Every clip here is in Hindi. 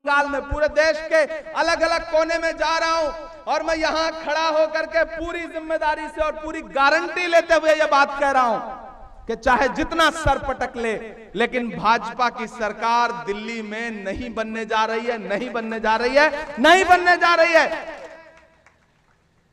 बंगाल में, पूरे देश के अलग अलग कोने में जा रहा हूं और मैं यहां खड़ा होकर के पूरी जिम्मेदारी से और पूरी गारंटी लेते हुए यह बात कह रहा हूं कि चाहे जितना सर पटक ले, लेकिन भाजपा की सरकार दिल्ली में नहीं बनने जा रही है, नहीं बनने जा रही है, नहीं बनने जा रही है।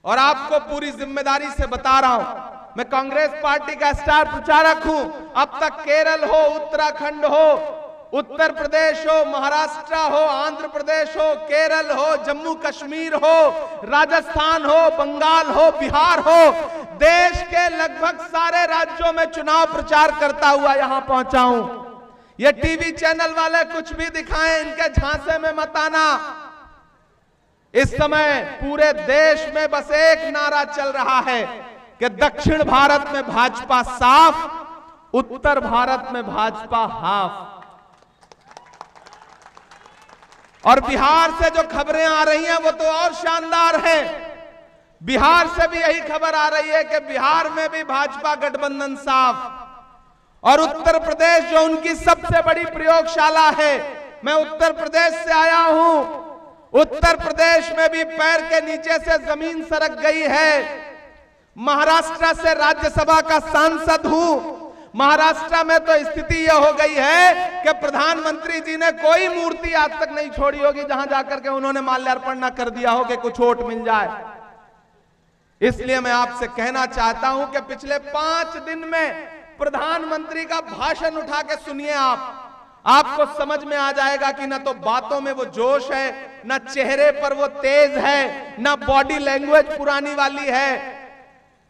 और आपको पूरी जिम्मेदारी से बता रहा हूं, मैं कांग्रेस पार्टी का स्टार प्रचारक हूं। अब तक केरल हो, उत्तराखंड हो, उत्तर प्रदेश हो, महाराष्ट्र हो, आंध्र प्रदेश हो, केरल हो, जम्मू कश्मीर हो, राजस्थान हो, बंगाल हो, बिहार हो, देश के लगभग सारे राज्यों में चुनाव प्रचार करता हुआ यहां पहुंचा हूं। ये टीवी चैनल वाले कुछ भी दिखाएं, इनके झांसे में मत आना। इस समय पूरे देश में बस एक नारा चल रहा है कि दक्षिण भारत में भाजपा साफ, उत्तर भारत में भाजपा हाफ। और बिहार से जो खबरें आ रही हैं वो तो और शानदार है। बिहार से भी यही खबर आ रही है कि बिहार में भी भाजपा गठबंधन साफ। और उत्तर प्रदेश जो उनकी सबसे बड़ी प्रयोगशाला है, मैं उत्तर प्रदेश से आया हूं, उत्तर प्रदेश में भी पैर के नीचे से जमीन सरक गई है। महाराष्ट्र से राज्यसभा का सांसद हूं, महाराष्ट्र में तो स्थिति यह हो गई है कि प्रधानमंत्री जी ने कोई मूर्ति आज तक नहीं छोड़ी होगी जहां जाकर के उन्होंने माल्यार्पण न कर दिया हो कि कुछ वोट मिल जाए। इसलिए मैं आपसे कहना चाहता हूं कि पिछले 5 दिन में प्रधानमंत्री का भाषण उठा के सुनिए आपको समझ में आ जाएगा कि ना तो बातों में वो जोश है, ना चेहरे पर वो तेज है, ना बॉडी लैंग्वेज पुरानी वाली है,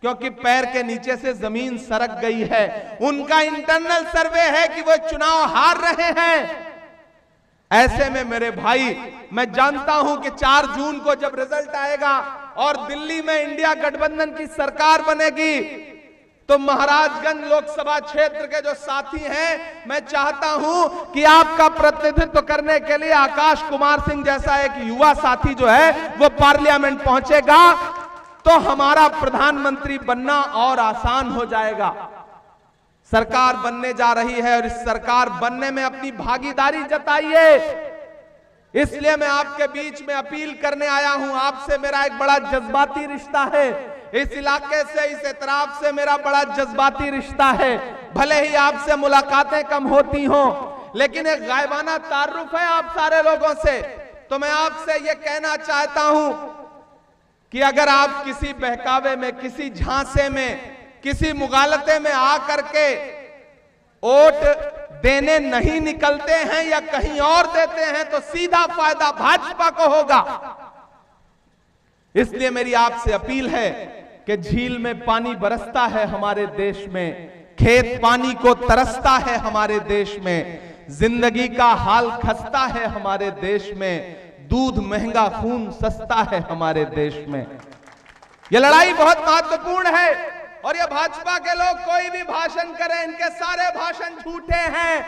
क्योंकि पैर के नीचे से जमीन सरक गई है। उनका इंटरनल सर्वे है कि वो चुनाव हार रहे हैं। ऐसे में मेरे भाई, मैं जानता हूं कि 4 जून को जब रिजल्ट आएगा और दिल्ली में इंडिया गठबंधन की सरकार बनेगी, तो महाराजगंज लोकसभा क्षेत्र के जो साथी हैं, मैं चाहता हूं कि आपका प्रतिनिधित्व करने के लिए आकाश कुमार सिंह जैसा एक युवा साथी जो है वो पार्लियामेंट पहुंचेगा, तो हमारा प्रधानमंत्री बनना और आसान हो जाएगा। सरकार बनने जा रही है और इस सरकार बनने में अपनी भागीदारी जताइए। इसलिए मैं आपके बीच में अपील करने आया हूं। आपसे मेरा एक बड़ा जज्बाती रिश्ता है, इस इलाके से, इस एतराफ से मेरा बड़ा जज्बाती रिश्ता है। भले ही आपसे मुलाकातें कम होती हों, लेकिन एक गायबाना तारुफ है आप सारे लोगों से। तो मैं आपसे यह कहना चाहता हूं कि अगर आप किसी बहकावे में, किसी झांसे में, किसी मुगालते में आकर के वोट देने नहीं निकलते हैं या कहीं और देते हैं, तो सीधा फायदा भाजपा को होगा। इसलिए मेरी आपसे अपील है कि झील में पानी बरसता है हमारे देश में, खेत पानी को तरसता है हमारे देश में, जिंदगी का हाल खस्ता है हमारे देश में, दूध महंगा खून सस्ता है हमारे देश में। यह लड़ाई बहुत महत्वपूर्ण है। और ये भाजपा के लोग कोई भी भाषण करें, इनके सारे भाषण झूठे हैं।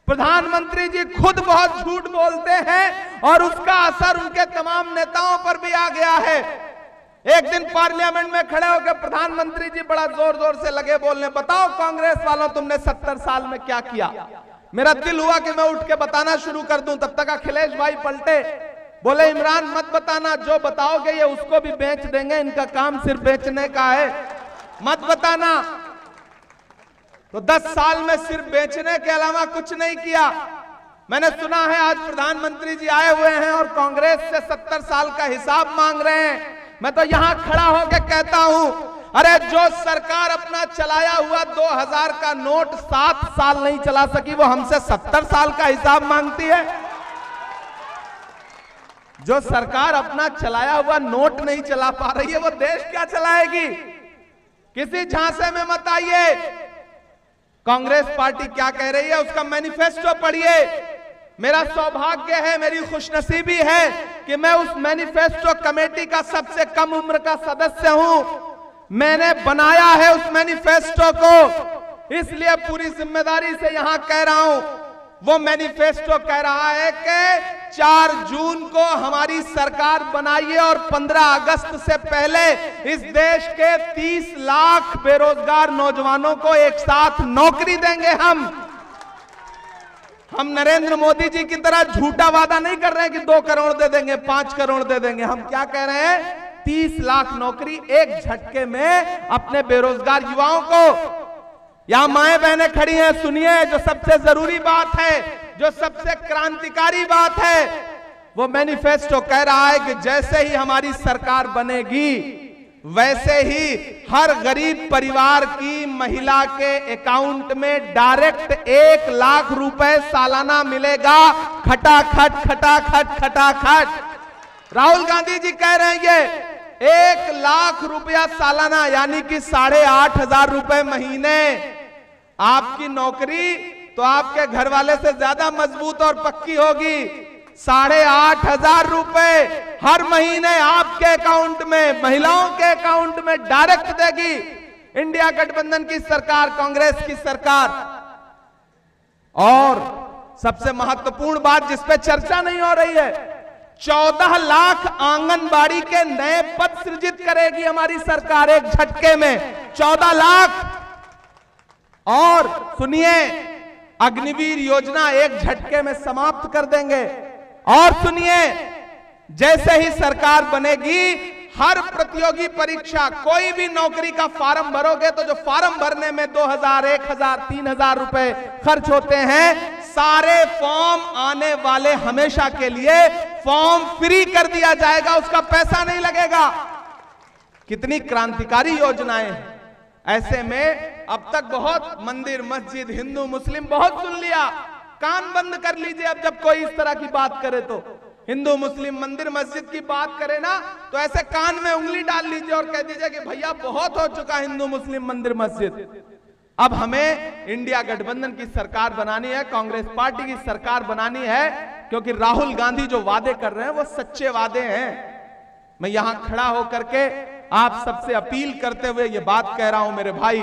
प्रधानमंत्री जी खुद बहुत झूठ बोलते हैं और उसका असर उनके तमाम नेताओं पर भी आ गया है। एक दिन पार्लियामेंट में खड़े होकर प्रधानमंत्री जी बड़ा जोर जोर से लगे बोलने, बताओ कांग्रेस वालों तुमने 70 साल में क्या किया। मेरा दिल हुआ कि मैं उठ के बताना शुरू कर दूं, तब तक अखिलेश भाई पलटे, बोले इमरान मत बताना, जो बताओगे ये उसको भी बेच देंगे, इनका काम सिर्फ बेचने का है, मत बताना। तो 10 साल में सिर्फ बेचने के अलावा कुछ नहीं किया। मैंने सुना है आज प्रधानमंत्री जी आए हुए हैं और कांग्रेस से 70 साल का हिसाब मांग रहे हैं। मैं तो यहां खड़ा होकर कहता हूं, अरे जो सरकार अपना चलाया हुआ 2000 का नोट 7 साल नहीं चला सकी, वो हमसे 70 साल का हिसाब मांगती है। जो सरकार अपना चलाया हुआ नोट नहीं चला पा रही है, वो देश क्या चलाएगी। किसी झांसे में मत आइए। कांग्रेस पार्टी क्या कह रही है उसका मैनिफेस्टो पढ़िए। मेरा सौभाग्य है, मेरी खुशनसीबी है कि मैं उस मैनिफेस्टो कमेटी का सबसे कम उम्र का सदस्य हूं। मैंने बनाया है उस मैनिफेस्टो को, इसलिए पूरी जिम्मेदारी से यहां कह रहा हूं। वो मैनिफेस्टो कह रहा है कि 4 जून को हमारी सरकार बनाइए और 15 अगस्त से पहले इस देश के 30 लाख बेरोजगार नौजवानों को एक साथ नौकरी देंगे हम। हम नरेंद्र मोदी जी की तरह झूठा वादा नहीं कर रहे हैं कि 2 करोड़ दे देंगे, 5 करोड़ दे देंगे। हम क्या कह रहे हैं, 30 लाख नौकरी एक झटके में अपने बेरोजगार युवाओं को। यहां माएं बहनें खड़ी हैं, सुनिए, जो सबसे जरूरी बात है, जो सबसे क्रांतिकारी बात है, वो मैनिफेस्टो कह रहा है कि जैसे ही हमारी सरकार बनेगी वैसे ही हर गरीब परिवार की महिला के अकाउंट में डायरेक्ट 1 लाख रुपए सालाना मिलेगा। खटाखट खटाखट खटाखट। राहुल गांधी जी कह रहे हैं ये 1 लाख रुपया सालाना, यानी कि 8,500 रुपए महीने। आपकी नौकरी तो आपके घर वाले से ज्यादा मजबूत और पक्की होगी। 8,500 रुपए हर महीने आपके अकाउंट में, महिलाओं के अकाउंट में डायरेक्ट देगी इंडिया गठबंधन की सरकार, कांग्रेस की सरकार। और सबसे महत्वपूर्ण बात जिस पे चर्चा नहीं हो रही है, 14 लाख आंगनबाड़ी के नए पद सृजित करेगी हमारी सरकार एक झटके में। 14 लाख। और सुनिए, अग्निवीर योजना एक झटके में समाप्त कर देंगे। और सुनिए, जैसे ही सरकार बनेगी, हर प्रतियोगी परीक्षा, कोई भी नौकरी का फॉर्म भरोगे तो जो फॉर्म भरने में 2,000, 1,000, 3,000 रुपए खर्च होते हैं, सारे फॉर्म आने वाले हमेशा के लिए फॉर्म फ्री कर दिया जाएगा, उसका पैसा नहीं लगेगा। कितनी क्रांतिकारी योजनाएं हैं। ऐसे में अब तक बहुत मंदिर मस्जिद हिंदू मुस्लिम बहुत सुन लिया, कान बंद कर लीजिए। अब जब कोई इस तरह की बात करे, तो हिंदू मुस्लिम मंदिर मस्जिद की बात करे ना, तो ऐसे कान में उंगली डाल लीजिए और कह दीजिए कि भैया बहुत हो चुका हिंदू मुस्लिम मंदिर मस्जिद। अब हमें इंडिया गठबंधन की सरकार बनानी है, कांग्रेस पार्टी की सरकार बनानी है, क्योंकि राहुल गांधी जो वादे कर रहे हैं वो सच्चे वादे हैं। मैं यहां खड़ा होकर के आप सबसे अपील करते हुए ये बात कह रहा हूं मेरे भाई,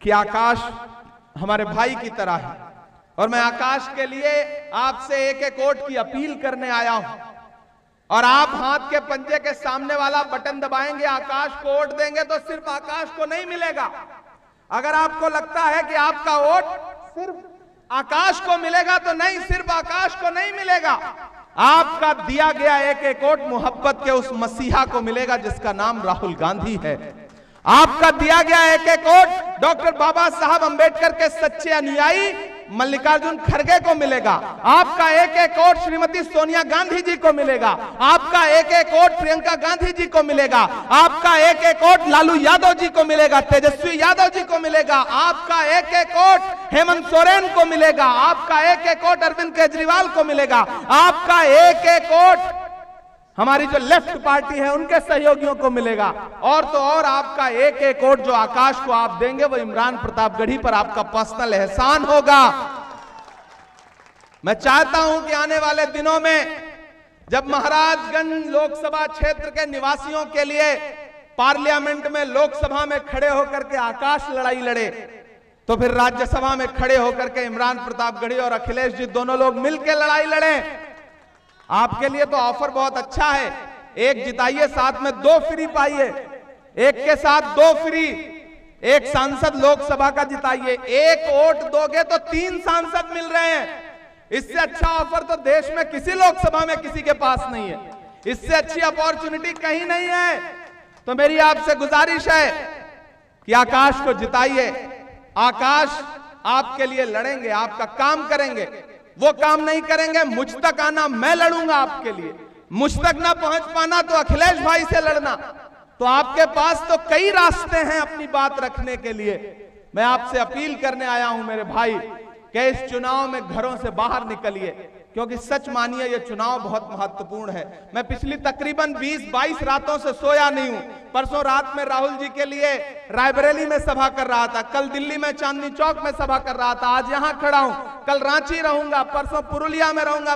कि आकाश हमारे भाई की तरह है, और मैं आकाश के लिए आपसे एक वोट की अपील करने आया हूं। और आप हाथ के पंजे के सामने वाला बटन दबाएंगे, आकाश को वोट देंगे, तो सिर्फ आकाश को नहीं मिलेगा। अगर आपको लगता है कि आपका वोट सिर्फ आकाश को मिलेगा, तो नहीं, सिर्फ आकाश को नहीं मिलेगा। आपका दिया गया एक वोट मोहब्बत के उस मसीहा को मिलेगा जिसका नाम राहुल गांधी है। आपका दिया गया एक वोट डॉक्टर बाबा साहब अंबेडकर के सच्चे अनुयायी मल्लिकार्जुन खड़गे को मिलेगा। आपका एक वोट श्रीमती सोनिया गांधी जी को मिलेगा। आपका एक वोट प्रियंका गांधी जी को मिलेगा। आपका एक वोट लालू यादव जी को मिलेगा, तेजस्वी यादव जी को मिलेगा। आपका एक वोट हेमंत सोरेन को मिलेगा। आपका एक वोट अरविंद केजरीवाल को मिलेगा। आपका एक वोट हमारी जो लेफ्ट पार्टी है उनके सहयोगियों को मिलेगा। और तो और आपका एक वोट जो आकाश को आप देंगे वो इमरान प्रतापगढ़ी पर आपका पर्सनल एहसान होगा। मैं चाहता हूं कि आने वाले दिनों में जब महाराजगंज लोकसभा क्षेत्र के निवासियों के लिए पार्लियामेंट में लोकसभा में खड़े होकर के आकाश लड़ाई लड़े, तो फिर राज्यसभा में खड़े होकर के इमरान प्रतापगढ़ी और अखिलेश जी दोनों लोग मिलकर लड़ाई लड़े। आपके लिए तो ऑफर बहुत अच्छा है, एक जिताइए साथ में 2 फ्री पाइए, एक के साथ 2 फ्री, एक सांसद लोकसभा का जिताइए, एक वोट दोगे तो 3 सांसद मिल रहे हैं। इससे अच्छा ऑफर तो देश में किसी लोकसभा में किसी के पास नहीं है, इससे अच्छी अपॉर्चुनिटी कहीं नहीं है। तो मेरी आपसे गुजारिश है कि आकाश को जिताइए। आकाश आपके लिए लड़ेंगे, आपका काम करेंगे। वो काम नहीं करेंगे, मुझ तक आना, मैं लड़ूंगा आपके लिए। मुझ तक ना पहुंच पाना तो अखिलेश भाई से लड़ना। तो आपके पास तो कई रास्ते हैं अपनी बात रखने के लिए। मैं आपसे अपील करने आया हूं मेरे भाई कि इस चुनाव में घरों से बाहर निकलिए, क्योंकि सच मानिए ये चुनाव बहुत महत्वपूर्ण है। मैं पिछली तकरीबन 20-22 रातों से सोया नहीं हूं। परसों रात में राहुल जी के लिए रायबरेली में सभा कर रहा था, कल दिल्ली में चांदनी चौक में सभा कर रहा था, आज यहां खड़ा हूं, कल रांची रहूंगा, परसों पुरुलिया में रहूंगा।